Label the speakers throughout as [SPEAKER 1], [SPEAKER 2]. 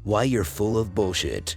[SPEAKER 1] Why you're full of bullshit.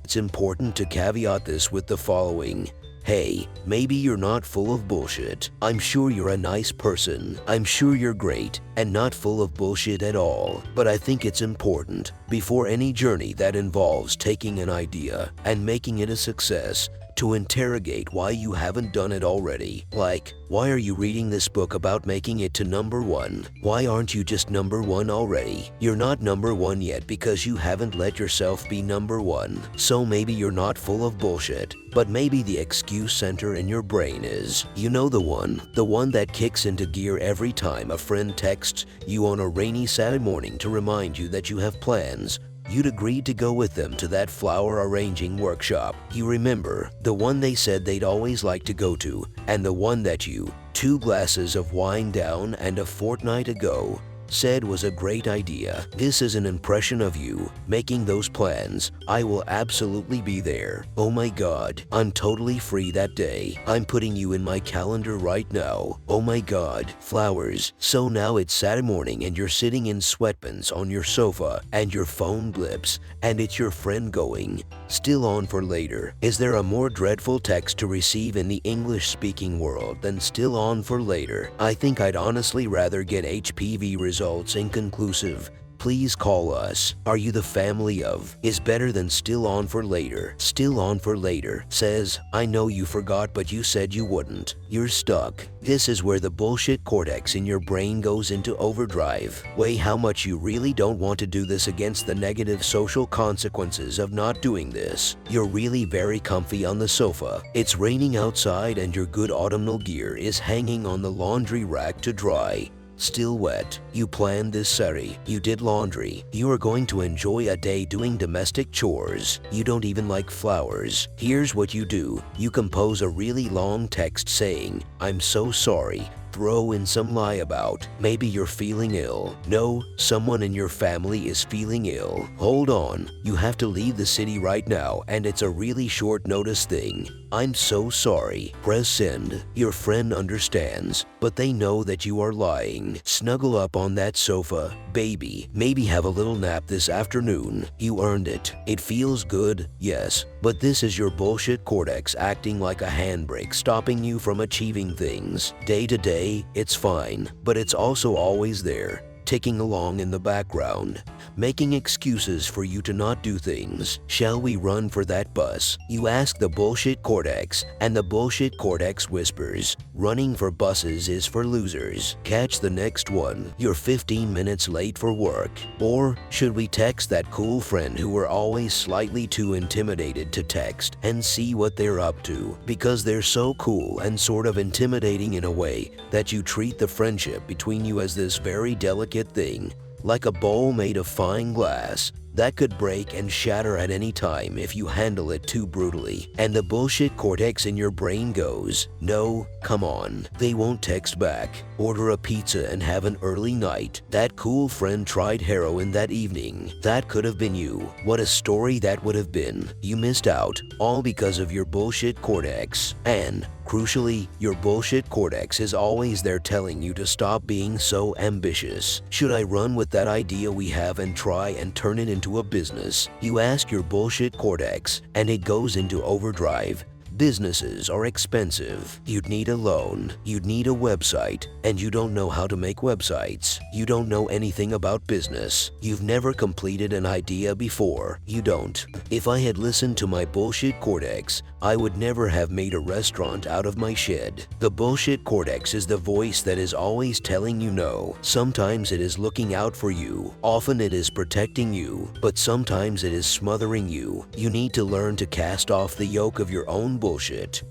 [SPEAKER 1] It's important to caveat this with the following. Hey, maybe you're not full of bullshit. I'm sure you're a nice person. I'm sure you're great and not full of bullshit at all. But I think it's important, before any journey that involves taking an idea and making it a success, to interrogate why you haven't done it already. Like, why are you reading this book about making it to #1? Why aren't you just #1 already? You're not #1 yet because you haven't let yourself be #1. So maybe you're not full of bullshit, but maybe the excuse center in your brain is. You know the one that kicks into gear every time a friend texts you on a rainy Saturday morning to remind you that you have plans. You'd agreed to go with them to that flower arranging workshop. You remember, the one they said they'd always like to go to, and the one that you, 2 glasses of wine down and a fortnight ago, said was a great idea. This is an impression of you making those plans. I will absolutely be there. Oh my God, I'm totally free that day. I'm putting you in my calendar right now. Oh my God, flowers. So now it's Saturday morning and you're sitting in sweatpants on your sofa and your phone blips and it's your friend going, "Still on for later." Is there a more dreadful text to receive in the English-speaking world than "still on for later"? I think I'd honestly rather get HPV results inconclusive. Please call us. Are you the family of? Is better than "still on for later." Still on for later says, I know you forgot but you said you wouldn't. You're stuck. This is where the bullshit cortex in your brain goes into overdrive. Weigh how much you really don't want to do this against the negative social consequences of not doing this. You're really very comfy on the sofa. It's raining outside and your good autumnal gear is hanging on the laundry rack to dry. Still wet. You planned this Saturday. You did laundry. You are going to enjoy a day doing domestic chores. You don't even like flowers. Here's what you do. You compose a really long text saying, "I'm so sorry." Throw in some lie about, maybe you're feeling ill. No, someone in your family is feeling ill. Hold on, you have to leave the city right now and it's a really short notice thing. I'm so sorry. Press send. Your friend understands, but they know that you are lying. Snuggle up on that sofa, baby. Maybe have a little nap this afternoon. You earned it. It feels good, yes, but this is your bullshit cortex acting like a handbrake, stopping you from achieving things. Day to day, it's fine, but it's also always there, ticking along in the background, making excuses for you to not do things. Shall we run for that bus? You ask the bullshit cortex, and the bullshit cortex whispers, running for buses is for losers. Catch the next one. You're 15 minutes late for work. Or should we text that cool friend who we're always slightly too intimidated to text and see what they're up to? Because they're so cool and sort of intimidating in a way that you treat the friendship between you as this very delicate thing, like a bowl made of fine glass that could break and shatter at any time if you handle it too brutally. And the bullshit cortex in your brain goes, no, come on, they won't text back. Order a pizza and have an early night. That cool friend tried heroin that evening. That could have been you. What a story that would have been. You missed out, all because of your bullshit cortex. And crucially, your bullshit cortex is always there telling you to stop being so ambitious. Should I run with that idea we have and try and turn it into a business? You ask your bullshit cortex, and it goes into overdrive. Businesses are expensive. You'd need a loan. You'd need a website. And you don't know how to make websites. You don't know anything about business. You've never completed an idea before. You don't. If I had listened to my bullshit cortex, I would never have made a restaurant out of my shed. The bullshit cortex is the voice that is always telling you no. Sometimes it is looking out for you. Often it is protecting you. But sometimes it is smothering you. You need to learn to cast off the yoke of your own bullshit.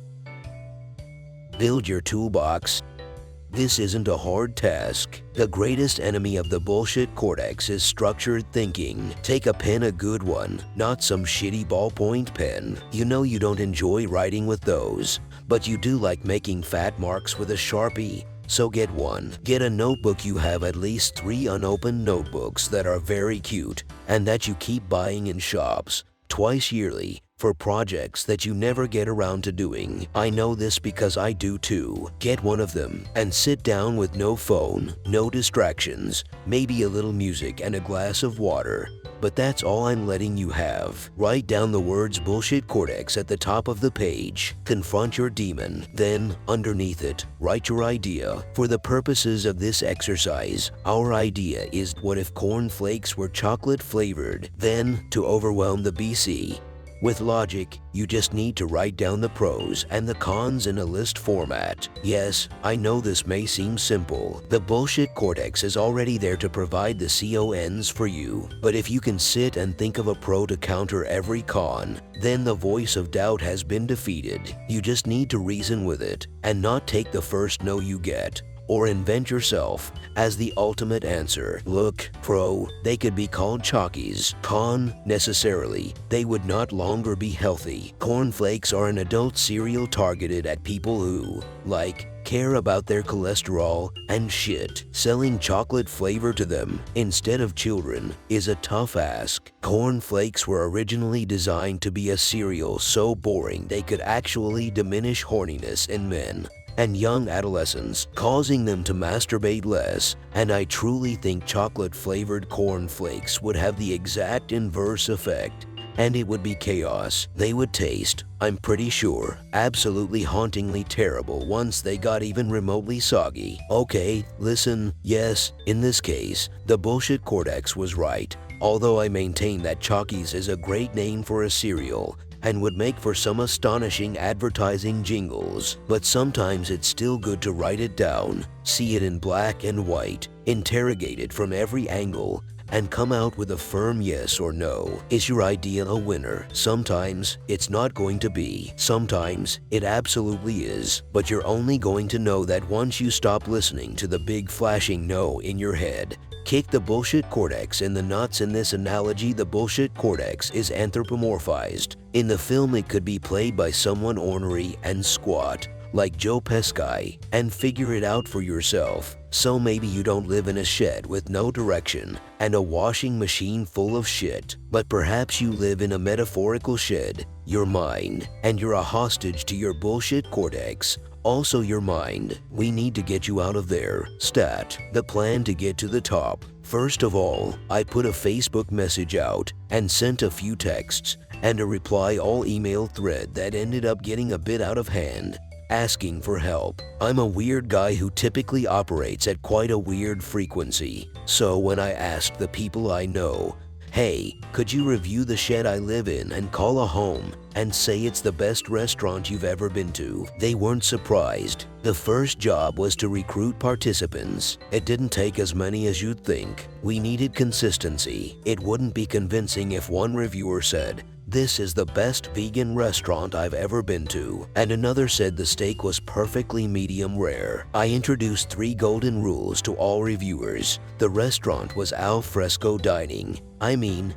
[SPEAKER 1] Build your toolbox. This isn't a hard task. The greatest enemy of the bullshit cortex is structured thinking. Take a pen, a good one, not some shitty ballpoint pen. You know you don't enjoy writing with those, but you do like making fat marks with a Sharpie. So get one. Get a notebook. You have at least 3 unopened notebooks that are very cute and that you keep buying in shops. Twice yearly, for projects that you never get around to doing. I know this because I do too. Get one of them and sit down with no phone, no distractions, maybe a little music and a glass of water. But that's all I'm letting you have. Write down the words bullshit cortex at the top of the page. Confront your demon. Then, underneath it, write your idea. For the purposes of this exercise, our idea is, what if cornflakes were chocolate flavored? Then, to overwhelm the BC, with logic, you just need to write down the pros and the cons in a list format. Yes, I know this may seem simple. The bullshit cortex is already there to provide the cons for you. But if you can sit and think of a pro to counter every con, then the voice of doubt has been defeated. You just need to reason with it and not take the first no you get, or invent yourself as the ultimate answer. Look, pro, they could be called chalkies. Con, necessarily, they would not longer be healthy. Cornflakes are an adult cereal targeted at people who, care about their cholesterol and shit. Selling chocolate flavor to them instead of children is a tough ask. Cornflakes were originally designed to be a cereal so boring they could actually diminish horniness in men and young adolescents, causing them to masturbate less, and I truly think chocolate-flavored cornflakes would have the exact inverse effect, and it would be chaos. They would taste, I'm pretty sure, absolutely hauntingly terrible once they got even remotely soggy. Okay, listen, yes, in this case, the bullshit cortex was right, although I maintain that Chalkies is a great name for a cereal and would make for some astonishing advertising jingles. But sometimes it's still good to write it down, see it in black and white, interrogate it from every angle, and come out with a firm yes or no. Is your idea a winner? Sometimes it's not going to be. Sometimes it absolutely is. But you're only going to know that once you stop listening to the big flashing no in your head. Kick the bullshit cortex in the nuts. In this analogy, the bullshit cortex is anthropomorphized. In the film, it could be played by someone ornery and squat, like Joe Pesci, and figure it out for yourself. So maybe you don't live in a shed with no direction and a washing machine full of shit, but perhaps you live in a metaphorical shed, your mind, and you're a hostage to your bullshit cortex. Also your mind. We need to get you out of there. Stat. The plan to get to the top. First of all, I put a Facebook message out and sent a few texts and a reply all email thread that ended up getting a bit out of hand, asking for help. I'm a weird guy who typically operates at quite a weird frequency. So when I asked the people I know, hey, could you review the shed I live in and call a home and say it's the best restaurant you've ever been to, they weren't surprised. The first job was to recruit participants. It didn't take as many as you'd think. We needed consistency. It wouldn't be convincing if one reviewer said, "This is the best vegan restaurant I've ever been to," and another said the steak was perfectly medium rare. I introduced 3 golden rules to all reviewers. The restaurant was al fresco dining. I mean,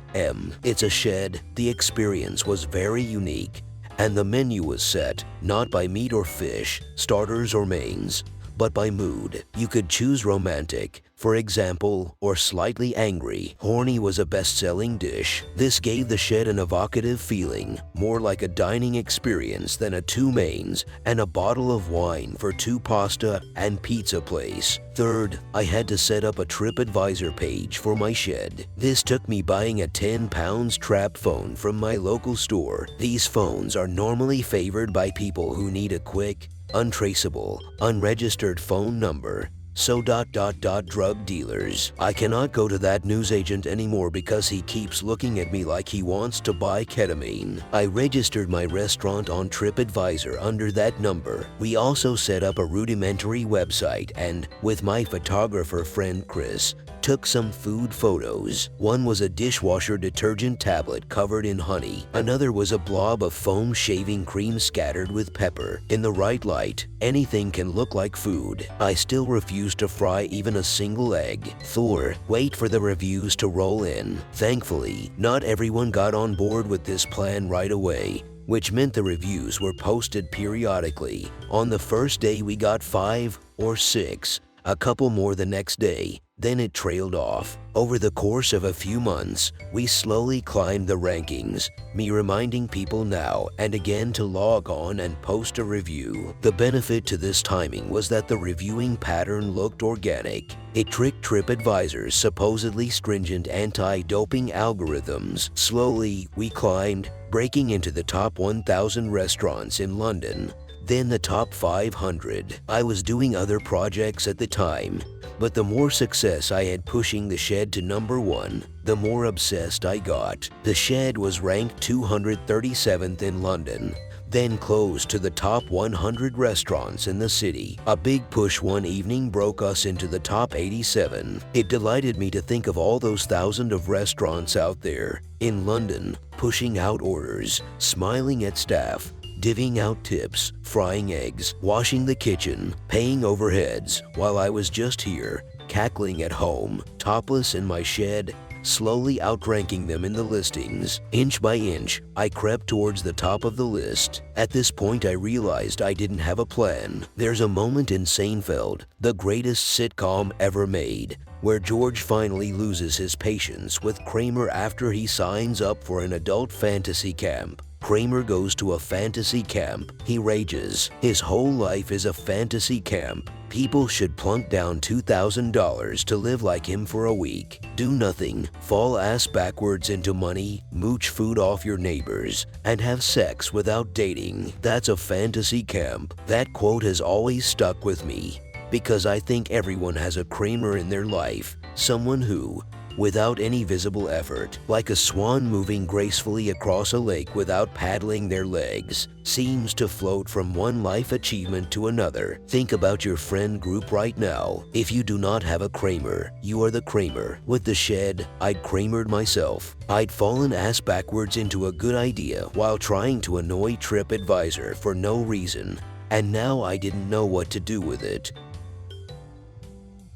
[SPEAKER 1] it's a shed. The experience was very unique, and the menu was set not by meat or fish, starters or mains, but by mood. You could choose romantic, for example, or slightly angry. Horny was a best-selling dish. This gave the shed an evocative feeling, more like a dining experience than a 2 mains and a bottle of wine for 2 pasta and pizza place. Third, I had to set up a TripAdvisor page for my shed. This took me buying a £10 trap phone from my local store. These phones are normally favored by people who need a quick, untraceable, unregistered phone number. So drug dealers. I cannot go to that newsagent anymore because he keeps looking at me like he wants to buy ketamine. I registered my restaurant on TripAdvisor under that number. We also set up a rudimentary website and, with my photographer friend Chris, took some food photos. One was a dishwasher detergent tablet covered in honey. Another was a blob of foam shaving cream scattered with pepper. In the right light, anything can look like food. I still refuse to fry even a single egg. Thor, wait for the reviews to roll in. Thankfully, not everyone got on board with this plan right away, which meant the reviews were posted periodically. On the first day we got 5 or 6, a couple more the next day. then it trailed off. Over the course of a few months, we slowly climbed the rankings, me reminding people now and again to log on and post a review. The benefit to this timing was that the reviewing pattern looked organic. It tricked TripAdvisor's supposedly stringent anti-doping algorithms. Slowly, we climbed, breaking into the top 1,000 restaurants in London, then the top 500. I was doing other projects at the time, but the more success I had pushing the shed to number 1, the more obsessed I got. The shed was ranked 237th in London, then close to the top 100 restaurants in the city. A big push one evening broke us into the top 87. It delighted me to think of all those thousands of restaurants out there in London, pushing out orders, smiling at staff, divvying out tips, frying eggs, washing the kitchen, paying overheads, while I was just here, cackling at home, topless in my shed, slowly outranking them in the listings. Inch by inch, I crept towards the top of the list. At this point, I realized I didn't have a plan. There's a moment in Seinfeld, the greatest sitcom ever made, where George finally loses his patience with Kramer after he signs up for an adult fantasy camp. Kramer goes to a fantasy camp. He rages. His whole life is a fantasy camp. People should plunk down $2,000 to live like him for a week. Do nothing, fall ass backwards into money, mooch food off your neighbors, and have sex without dating. That's a fantasy camp. That quote has always stuck with me, because I think everyone has a Kramer in their life. Someone who, without any visible effort, like a swan moving gracefully across a lake without paddling their legs, seems to float from one life achievement to another. Think about your friend group right now. If you do not have a Kramer, you are the Kramer. With the shed, I'd Kramered myself. I'd fallen ass backwards into a good idea while trying to annoy TripAdvisor for no reason, and now I didn't know what to do with it.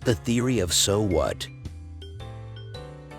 [SPEAKER 1] The theory of so what?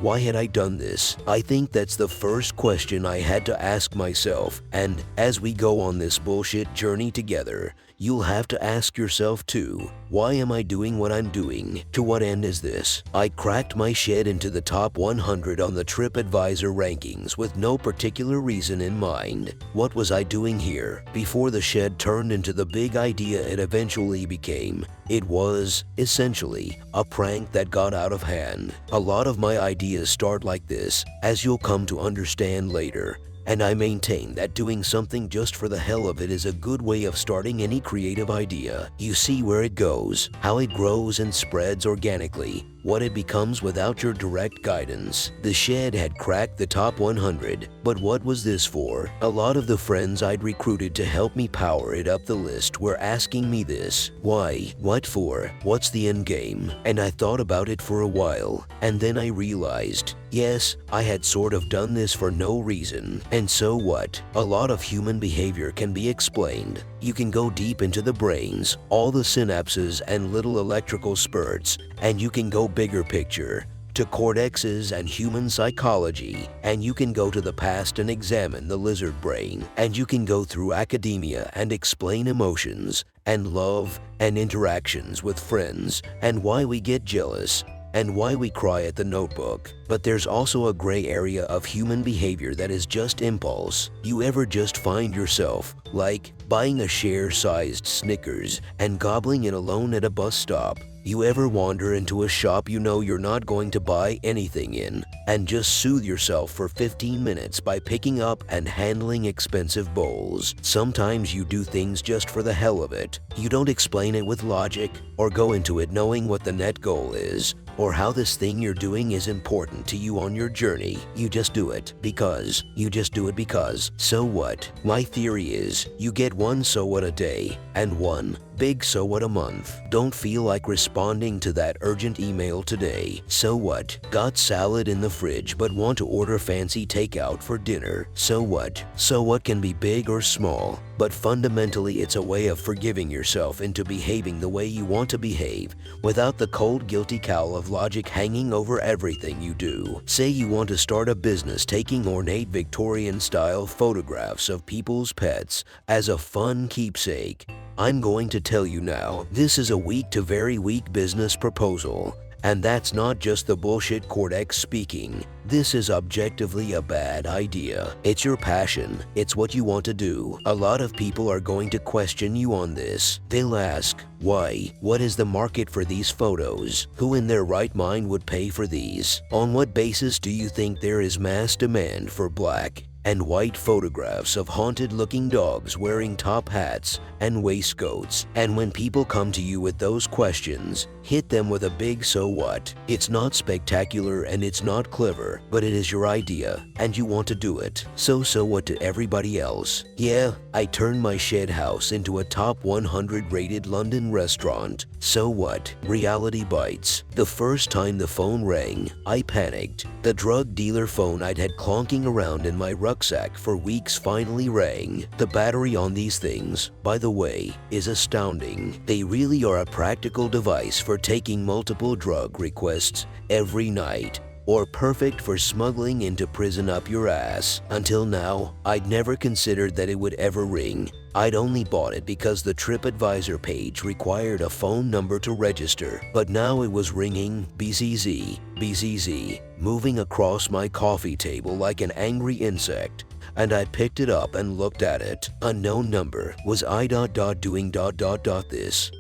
[SPEAKER 1] Why had I done this? I think that's the first question I had to ask myself, and as we go on this bullshit journey together, you'll have to ask yourself too. Why am I doing what I'm doing? To what end is this? I cracked my shed into the top 100 on the TripAdvisor rankings with no particular reason in mind. What was I doing here? Before the shed turned into the big idea it eventually became, it was, essentially, a prank that got out of hand. A lot of my ideas start like this, as you'll come to understand later. And I maintain that doing something just for the hell of it is a good way of starting any creative idea. You see where it goes, how it grows and spreads organically, what it becomes without your direct guidance. The shed had cracked the top 100, but what was this for? A lot of the friends I'd recruited to help me power it up the list were asking me this. Why? What for? What's the end game? And I thought about it for a while, and then I realized, yes, I had sort of done this for no reason. And so what? A lot of human behavior can be explained. You can go deep into the brains, all the synapses and little electrical spurts, and you can go bigger picture, to cortexes and human psychology, and you can go to the past and examine the lizard brain, and you can go through academia and explain emotions, and love, and interactions with friends, and why we get jealous, and why we cry at the notebook. But there's also a gray area of human behavior that is just impulse. You ever just find yourself, like, buying a share-sized Snickers and gobbling it alone at a bus stop? You ever wander into a shop you know you're not going to buy anything in, and just soothe yourself for 15 minutes by picking up and handling expensive bowls? Sometimes you do things just for the hell of it. You don't explain it with logic, or go into it knowing what the net goal is, or how this thing you're doing is important to you on your journey. You just do it because. You just do it because. So what? My theory is, you get one so what a day, and one big so what a month. Don't feel like responding to that urgent email today. So what? Got salad in the fridge but want to order fancy takeout for dinner. So what? So what can be big or small, but fundamentally it's a way of forgiving yourself into behaving the way you want to behave, without the cold guilty cowl of logic hanging over everything you do. Say you want to start a business taking ornate Victorian-style photographs of people's pets as a fun keepsake. I'm going to tell you now, this is a weak to very weak business proposal, And that's not just the bullshit cortex speaking. This is objectively a bad idea. It's your passion. It's what you want to do. A lot of people are going to question you on this. They'll ask, why? What is the market for these photos? Who in their right mind would pay for these? On what basis do you think there is mass demand for black and white photographs of haunted-looking dogs wearing top hats and waistcoats? And when people come to you with those questions, hit them with a big so what. It's not spectacular and it's not clever, but it is your idea and you want to do it. So what to everybody else? Yeah, I turned my shed house into a top 100 rated London restaurant. So what? Reality bites. The first time the phone rang, I panicked. The drug dealer phone I'd had clonking around in my rucksack for weeks finally rang. The battery on these things, by the way, is astounding. They really are a practical device for taking multiple drug requests every night, or perfect for smuggling into prison up your ass. Until now, I'd never considered that it would ever ring. I'd only bought it because the TripAdvisor page required a phone number to register, but now it was ringing BZZ, BZZ, moving across my coffee table like an angry insect. And I picked it up and looked at it. Unknown number. Was I doing this?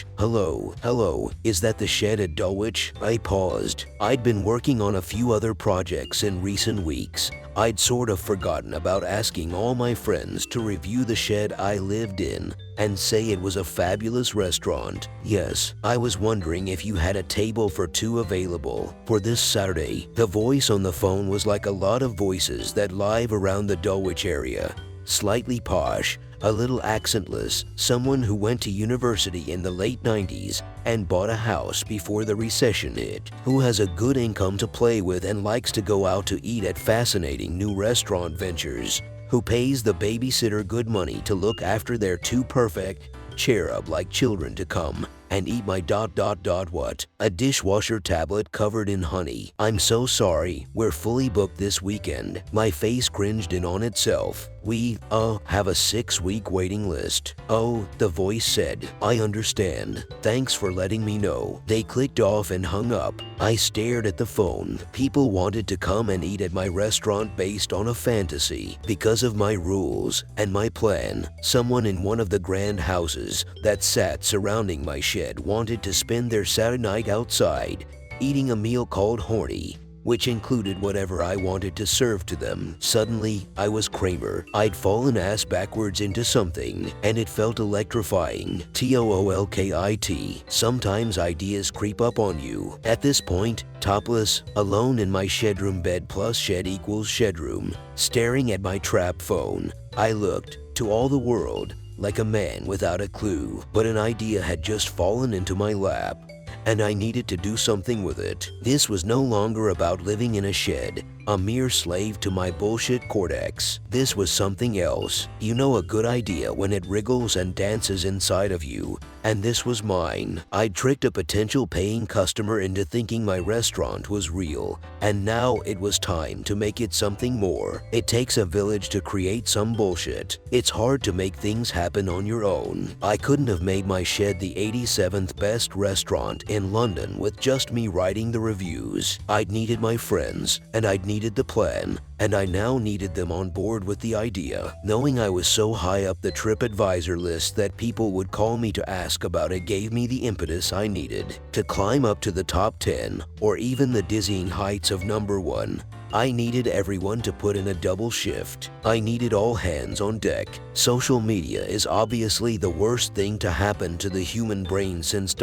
[SPEAKER 1] Hello, is that the shed at Dulwich? I paused. I'd been working on a few other projects in recent weeks. I'd sort of forgotten about asking all my friends to review the shed I lived in and say it was a fabulous restaurant. Yes, I was wondering if you had a table for two available for this Saturday. The voice on the phone was like a lot of voices that live around the Dulwich area. Slightly posh, a little accentless, someone who went to university in the late 90s and bought a house before the recession hit, who has a good income to play with and likes to go out to eat at fascinating new restaurant ventures, who pays the babysitter good money to look after their two perfect, cherub-like children to come and eat my what? A dishwasher tablet covered in honey. I'm so sorry, we're fully booked this weekend. My face cringed in on itself. We, have a 6-week waiting list. Oh, the voice said, I understand. Thanks for letting me know. They clicked off and hung up. I stared at the phone. People wanted to come and eat at my restaurant based on a fantasy. Because of my rules and my plan, someone in one of the grand houses that sat surrounding my shed wanted to spend their Saturday night outside, eating a meal called Horny, which included whatever I wanted to serve to them. Suddenly, I was Kramer. I'd fallen ass backwards into something, and it felt electrifying. TOOLKIT. Sometimes ideas creep up on you. At this point, topless, alone in my shedroom bed plus shed equals shedroom, staring at my trap phone, I looked, to all the world, like a man without a clue. But an idea had just fallen into my lap, and I needed to do something with it. This was no longer about living in a shed, a mere slave to my bullshit cortex. This was something else. You know a good idea when it wriggles and dances inside of you, and this was mine. I'd tricked a potential paying customer into thinking my restaurant was real, and now it was time to make it something more. It takes a village to create some bullshit. It's hard to make things happen on your own. I couldn't have made my shed the 87th best restaurant in London with just me writing the reviews. I'd needed my friends, and I'd needed the plan, and I now needed them on board with the idea. Knowing I was so high up the TripAdvisor list that people would call me to ask about it gave me the impetus I needed to climb up to the top 10 or even the dizzying heights of number 1. I needed everyone to put in a double shift. I needed all hands on deck. Social media is obviously the worst thing to happen to the human brain since ...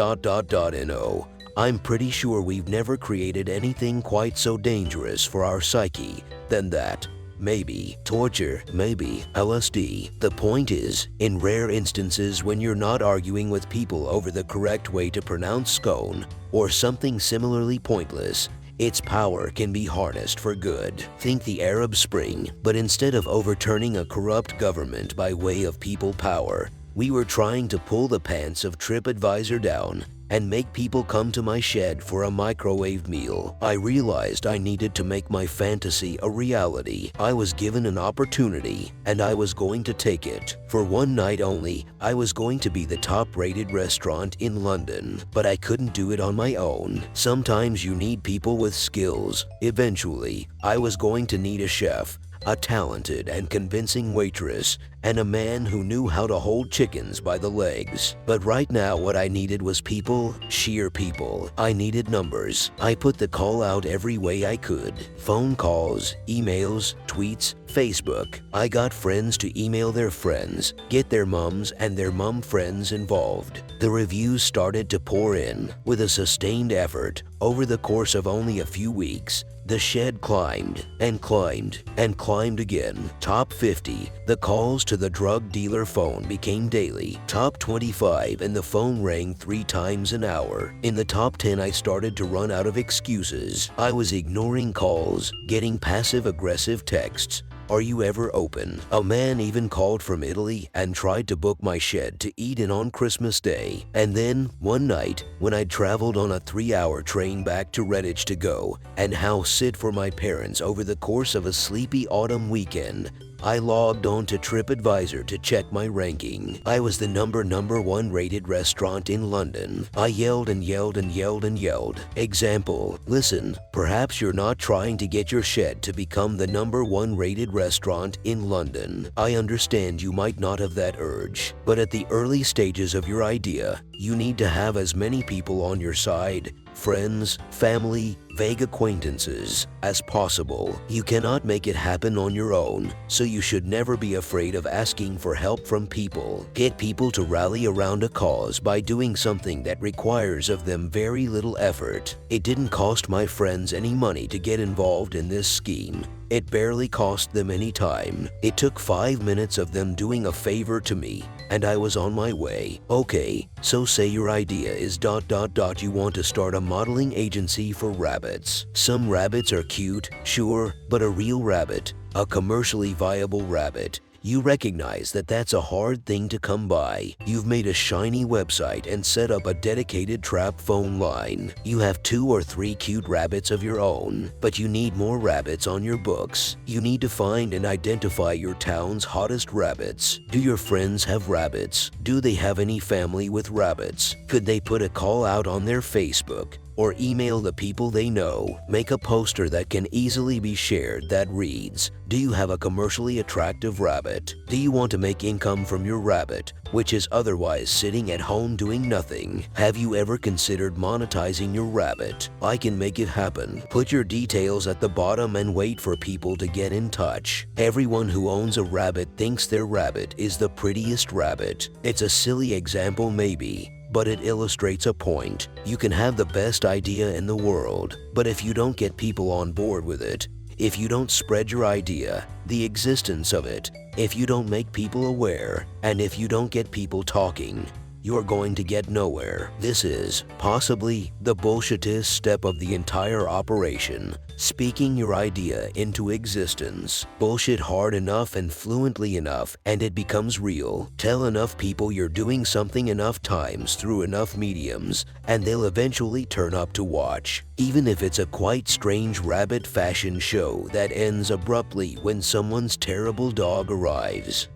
[SPEAKER 1] I'm pretty sure we've never created anything quite so dangerous for our psyche than that. Maybe torture, maybe LSD. The point is, in rare instances when you're not arguing with people over the correct way to pronounce scone or something similarly pointless, its power can be harnessed for good. Think the Arab Spring, but instead of overturning a corrupt government by way of people power, we were trying to pull the pants of TripAdvisor down and make people come to my shed for a microwave meal. I realized I needed to make my fantasy a reality. I was given an opportunity, and I was going to take it. For one night only, I was going to be the top-rated restaurant in London, but I couldn't do it on my own. Sometimes you need people with skills. Eventually, I was going to need a chef, a talented and convincing waitress, and a man who knew how to hold chickens by the legs. But right now what I needed was people, sheer people. I needed numbers. I put the call out every way I could. Phone calls, emails, tweets, Facebook. I got friends to email their friends, get their mums and their mum friends involved. The reviews started to pour in. With a sustained effort, over the course of only a few weeks, the shed climbed and climbed and climbed again. Top 50, the calls to the drug dealer phone became daily. Top 25, and the phone rang 3 times an hour. In the top 10, I started to run out of excuses. I was ignoring calls, getting passive-aggressive texts. Are you ever open? A man even called from Italy and tried to book my shed to eat in on Christmas Day. And then, one night, when I'd traveled on a 3-hour train back to Redditch to go and house sit for my parents over the course of a sleepy autumn weekend, I logged on to TripAdvisor to check my ranking. I was the number 1 rated restaurant in London. I yelled and yelled and yelled and yelled. Example, listen, perhaps you're not trying to get your shed to become the number 1 rated restaurant in London. I understand you might not have that urge, but at the early stages of your idea, you need to have as many people on your side, friends, family, vague acquaintances, as possible. You cannot make it happen on your own, so you should never be afraid of asking for help from people. Get people to rally around a cause by doing something that requires of them very little effort. It didn't cost my friends any money to get involved in this scheme. It barely cost them any time. It took 5 minutes of them doing a favor to me, and I was on my way. Okay, so say your idea is ... you want to start a modeling agency for rabbits. Some rabbits are cute, sure, but a real rabbit, a commercially viable rabbit, you recognize that that's a hard thing to come by. You've made a shiny website and set up a dedicated trap phone line. You have 2 or 3 cute rabbits of your own, but you need more rabbits on your books. You need to find and identify your town's hottest rabbits. Do your friends have rabbits? Do they have any family with rabbits? Could they put a call out on their Facebook? Or email the people they know. Make a poster that can easily be shared that reads, do you have a commercially attractive rabbit? Do you want to make income from your rabbit, which is otherwise sitting at home doing nothing? Have you ever considered monetizing your rabbit? I can make it happen. Put your details at the bottom and wait for people to get in touch. Everyone who owns a rabbit thinks their rabbit is the prettiest rabbit. It's a silly example maybe, but it illustrates a point. You can have the best idea in the world, but if you don't get people on board with it, if you don't spread your idea, the existence of it, if you don't make people aware, and if you don't get people talking, you're going to get nowhere. This is possibly the bullshitest step of the entire operation. Speaking your idea into existence. Bullshit hard enough and fluently enough, and it becomes real. Tell enough people you're doing something enough times through enough mediums, and they'll eventually turn up to watch. Even if it's a quite strange rabbit fashion show that ends abruptly when someone's terrible dog arrives.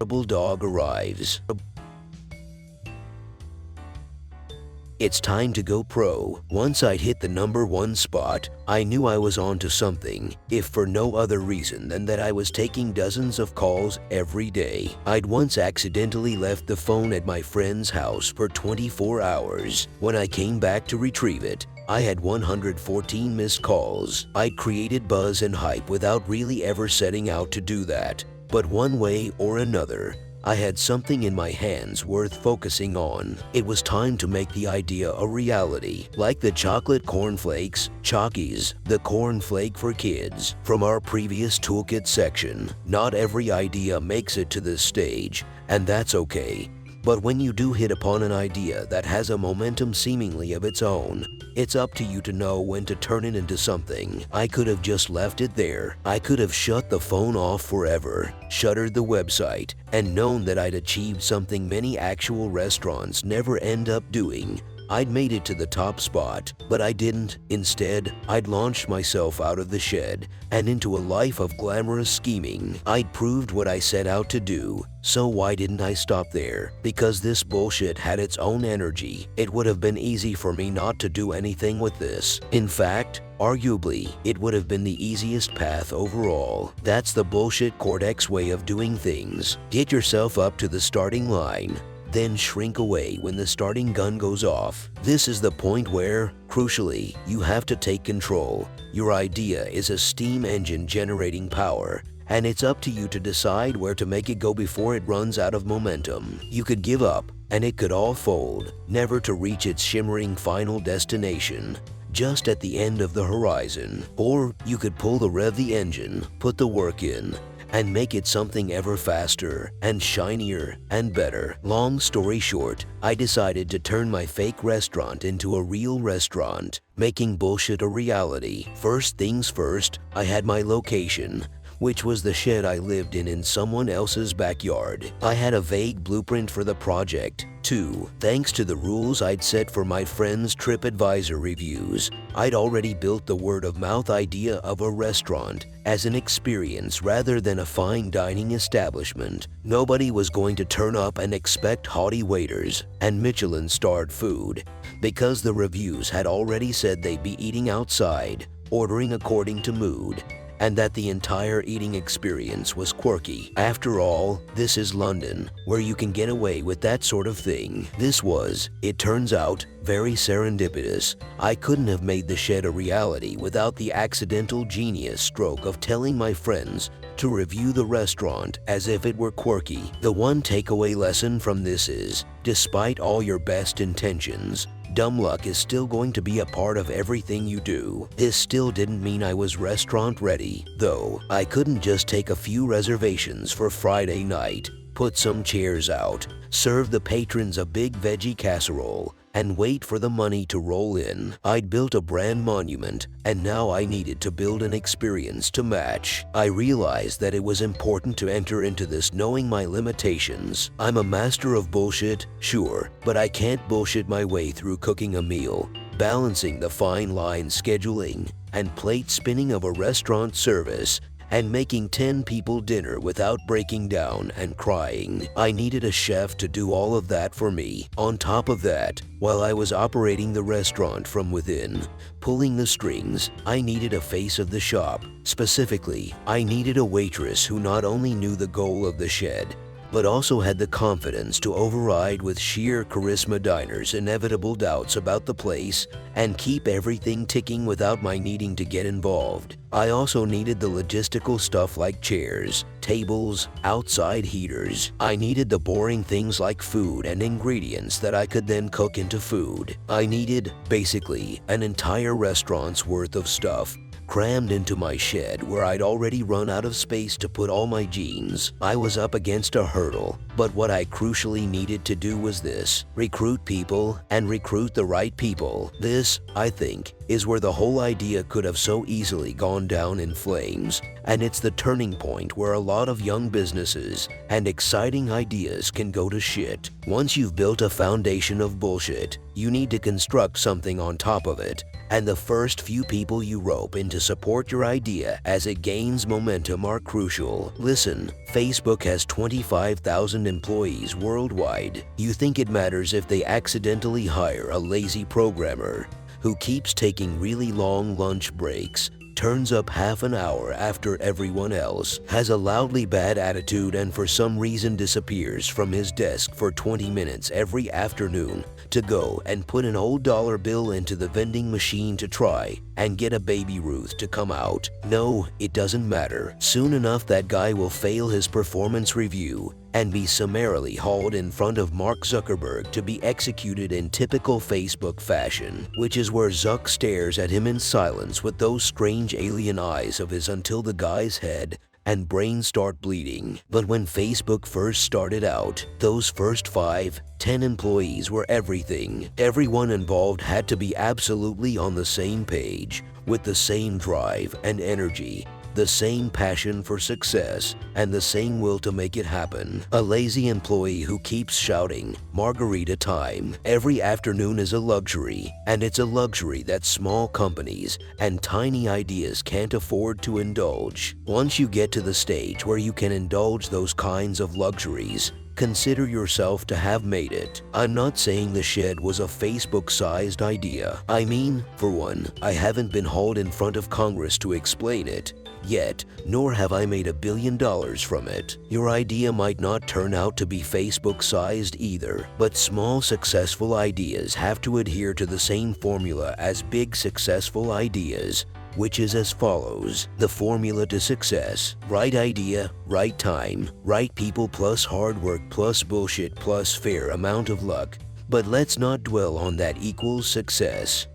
[SPEAKER 1] It's time to go pro. Once I'd hit the #1 spot, I knew I was onto something, if for no other reason than that I was taking dozens of calls every day. I'd once accidentally left the phone at my friend's house for 24 hours. When I came back to retrieve it, I had 114 missed calls. I'd created buzz and hype without really ever setting out to do that. But one way or another, I had something in my hands worth focusing on. It was time to make the idea a reality. Like the chocolate cornflakes, Chockies, the cornflake for kids. From our previous toolkit section, not every idea makes it to this stage, and that's okay. But when you do hit upon an idea that has a momentum seemingly of its own, it's up to you to know when to turn it into something. I could have just left it there. I could have shut the phone off forever, shuttered the website, and known that I'd achieved something many actual restaurants never end up doing. I'd made it to the top spot, but I didn't. Instead, I'd launched myself out of the shed and into a life of glamorous scheming. I'd proved what I set out to do. So why didn't I stop there? Because this bullshit had its own energy. It would have been easy for me not to do anything with this. In fact, arguably, it would have been the easiest path overall. That's the bullshit Cortex way of doing things. Get yourself up to the starting line, then shrink away when the starting gun goes off. This is the point where, crucially, you have to take control. Your idea is a steam engine generating power, and it's up to you to decide where to make it go before it runs out of momentum. You could give up, and it could all fold, never to reach its shimmering final destination, just at the end of the horizon. Or you could pull the engine, put the work in, and make it something ever faster and shinier and better. Long story short, I decided to turn my fake restaurant into a real restaurant, making bullshit a reality. First things first, I had my location, which was the shed I lived in someone else's backyard. I had a vague blueprint for the project, too. Thanks to the rules I'd set for my friends' TripAdvisor reviews, I'd already built the word-of-mouth idea of a restaurant as an experience rather than a fine dining establishment. Nobody was going to turn up and expect haughty waiters and Michelin-starred food, because the reviews had already said they'd be eating outside, ordering according to mood, and that the entire eating experience was quirky. After all, this is London, where you can get away with that sort of thing. This was, it turns out, very serendipitous. I couldn't have made the shed a reality without the accidental genius stroke of telling my friends to review the restaurant as if it were quirky. The one takeaway lesson from this is, despite all your best intentions, dumb luck is still going to be a part of everything you do. This still didn't mean I was restaurant ready, though. I couldn't just take a few reservations for Friday night, put some chairs out, serve the patrons a big veggie casserole, and wait for the money to roll in. I'd built a brand monument, and now I needed to build an experience to match. I realized that it was important to enter into this knowing my limitations. I'm a master of bullshit, sure, but I can't bullshit my way through cooking a meal, balancing the fine line scheduling and plate spinning of a restaurant service, and making 10 people dinner without breaking down and crying. I needed a chef to do all of that for me. On top of that, while I was operating the restaurant from within, pulling the strings, I needed a face of the shop. Specifically, I needed a waitress who not only knew the goal of the shed, but also had the confidence to override with sheer charisma diners' inevitable doubts about the place and keep everything ticking without my needing to get involved. I also needed the logistical stuff like chairs, tables, outside heaters. I needed the boring things like food and ingredients that I could then cook into food. I needed, basically, an entire restaurant's worth of stuff crammed into my shed where I'd already run out of space to put all my jeans. I was up against a hurdle, but what I crucially needed to do was this: recruit people and recruit the right people. This, I think, is where the whole idea could have so easily gone down in flames, and it's the turning point where a lot of young businesses and exciting ideas can go to shit. Once you've built a foundation of bullshit, you need to construct something on top of it, and the first few people you rope in to support your idea as it gains momentum are crucial. Listen, Facebook has 25,000 employees worldwide. You think it matters if they accidentally hire a lazy programmer who keeps taking really long lunch breaks, turns up half an hour after everyone else, has a loudly bad attitude, and for some reason disappears from his desk for 20 minutes every afternoon to go and put an old dollar bill into the vending machine to try and get a Baby Ruth to come out? No, it doesn't matter. Soon enough that guy will fail his performance review and be summarily hauled in front of Mark Zuckerberg to be executed in typical Facebook fashion, which is where Zuck stares at him in silence with those strange alien eyes of his until the guy's head and brain start bleeding. But when Facebook first started out, those first 5-10 employees were everything. Everyone involved had to be absolutely on the same page, with the same drive and energy. the same passion for success, and the same will to make it happen. A lazy employee who keeps shouting, "Margarita time," every afternoon is a luxury, and it's a luxury that small companies and tiny ideas can't afford to indulge. Once you get to the stage where you can indulge those kinds of luxuries, consider yourself to have made it. I'm not saying the shed was a Facebook-sized idea. I mean, for one, I haven't been hauled in front of Congress to explain it yet, nor have I made $1 billion from it. Your idea might not turn out to be Facebook-sized either, but small successful ideas have to adhere to the same formula as big successful ideas, which is as follows. The formula to success: right idea, right time, right people plus hard work plus bullshit plus fair amount of luck. But let's not dwell on that equals success.